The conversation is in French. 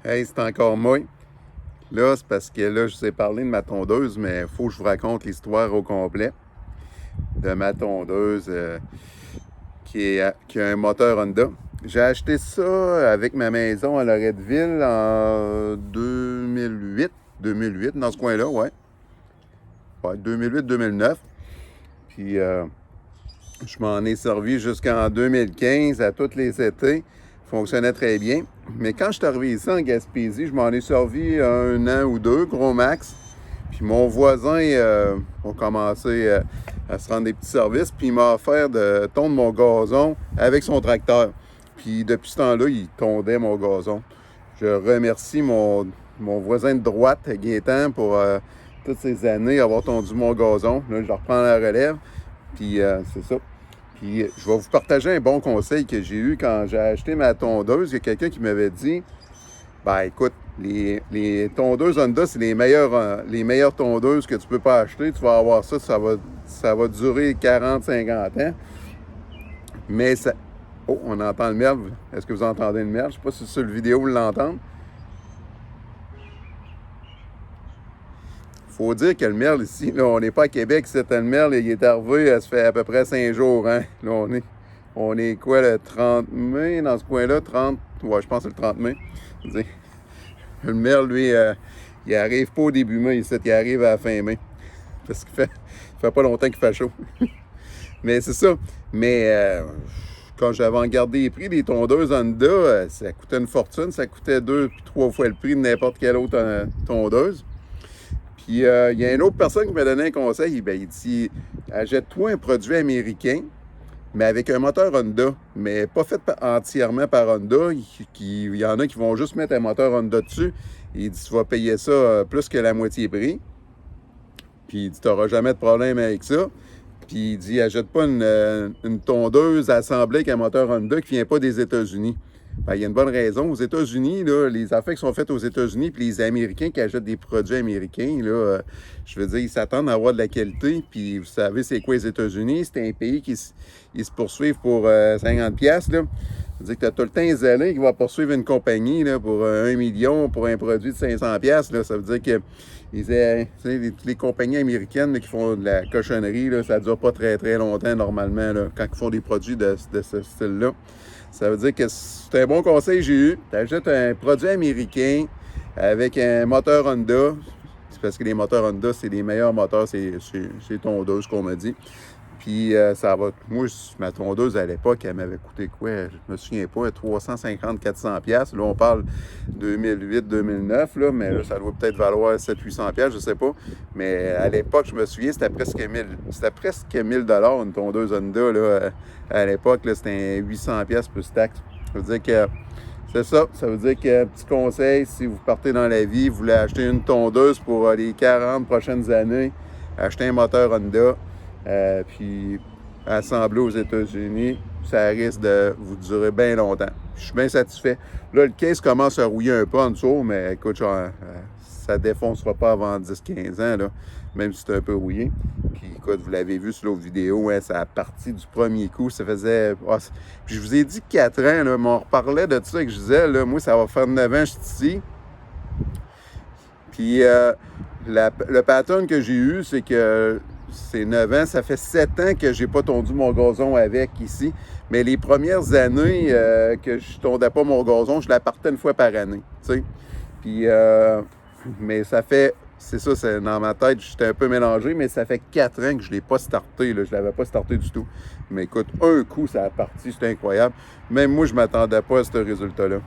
Hey, c'est encore moi. Là, c'est parce que là, je vous ai parlé de ma tondeuse, mais il faut que je vous raconte l'histoire au complet de ma tondeuse qui a un moteur Honda. J'ai acheté ça avec ma maison à Loretteville en 2008, dans ce coin-là, ouais. Ouais, 2008-2009. Puis, je m'en ai servi jusqu'en 2015 à tous les étés. Fonctionnait très bien. Mais quand je suis arrivé ici en Gaspésie, je m'en ai servi un an ou deux, gros max. Puis mon voisin a commencé à se rendre des petits services, puis il m'a offert de tondre mon gazon avec son tracteur. Puis depuis ce temps-là, il tondait mon gazon. Je remercie mon voisin de droite, Gaétan, pour toutes ces années avoir tondu mon gazon. Là, je reprends la relève, puis c'est ça. Puis je vais vous partager un bon conseil que j'ai eu quand j'ai acheté ma tondeuse. Il y a quelqu'un qui m'avait dit, ben écoute, les tondeuses Honda, c'est les meilleures tondeuses que tu peux pas acheter. Tu vas avoir ça, ça va durer 40-50 ans. Mais ça... Oh, on entend le merle. Est-ce que vous entendez le merle? Je ne sais pas si sur la vidéo vous l'entendez. Il faut dire que le merle ici, là, on n'est pas à Québec, c'est le merle, il est arrivé, ça fait à peu près 5 jours. Hein? Là, on est quoi, le 30 mai, dans ce coin-là? 30, ouais, je pense que c'est le 30 mai. Le merle, lui, il arrive pas au début mai, il arrive à la fin mai. Parce qu'il fait pas longtemps qu'il fait chaud. Mais c'est ça. Mais quand j'avais regardé les prix des tondeuses Honda, ça coûtait une fortune. Ça coûtait 2 puis 3 fois le prix de n'importe quelle autre tondeuse. Puis il y a une autre personne qui m'a donné un conseil. Ben, il dit, achète-toi un produit américain, mais avec un moteur Honda, mais pas fait entièrement par Honda. Il y en a qui vont juste mettre un moteur Honda dessus. Il dit, tu vas payer ça plus que la moitié prix. Puis il dit, tu n'auras jamais de problème avec ça. Puis il dit, achète pas une tondeuse assemblée avec un moteur Honda qui ne vient pas des États-Unis. Ben, il y a une bonne raison. Aux États-Unis, là, les affaires qui sont faites aux États-Unis, puis les Américains qui achètent des produits américains, là, je veux dire, ils s'attendent à avoir de la qualité. Puis vous savez, c'est quoi les États-Unis? C'est un pays qui se poursuivent pour 50$. Là. Ça veut dire que tu as tout le temps les allées qui va poursuivre une compagnie là, pour 1 million pour un produit de 500$. Là. Ça veut dire que les compagnies américaines là, qui font de la cochonnerie, là, ça ne dure pas très, très longtemps normalement là, quand ils font des produits de ce style-là. Ça veut dire que c'est un bon conseil que j'ai eu. Tu achètes un produit américain avec un moteur Honda. C'est parce que les moteurs Honda, c'est les meilleurs moteurs, c'est tondeuses qu'on m'a dit. Puis ça va. Moi, ma tondeuse à l'époque, elle m'avait coûté quoi? Je me souviens pas, 350-400$. Là, on parle 2008-2009, là, mais là, ça doit peut-être valoir 700-800$, je sais pas. Mais à l'époque, je me souviens, c'était presque 1000$ une tondeuse Honda. Là, à l'époque, là, c'était 800$ plus taxes. Ça veut dire que c'est ça. Ça veut dire que, petit conseil, si vous partez dans la vie, vous voulez acheter une tondeuse pour les 40 prochaines années, achetez un moteur Honda. Puis assemblé aux États-Unis, ça risque de vous durer bien longtemps. Je suis bien satisfait. Là, le case commence à rouiller un peu en dessous, mais écoute, ça ne défoncera pas avant 10-15 ans, là, même si c'est un peu rouillé. Puis écoute, vous l'avez vu sur l'autre vidéo, hein, ça a parti du premier coup. Ça faisait... Puis je vous ai dit 4 ans, là, mais on reparlait de ça avec Gisèle. Là, moi, ça va faire 9 ans que je suis ici. Puis le pattern que j'ai eu, c'est que c'est 9 ans. Ça fait 7 ans que j'ai pas tondu mon gazon avec ici. Mais les premières années que je tondais pas mon gazon, je la partais une fois par année. T'sais. Puis, mais ça fait... C'est ça, c'est dans ma tête, j'étais un peu mélangé, mais ça fait 4 ans que je ne l'ai pas starté. Là, je ne l'avais pas starté du tout. Mais écoute, un coup, ça a parti, c'était incroyable. Même moi, je ne m'attendais pas à ce résultat-là.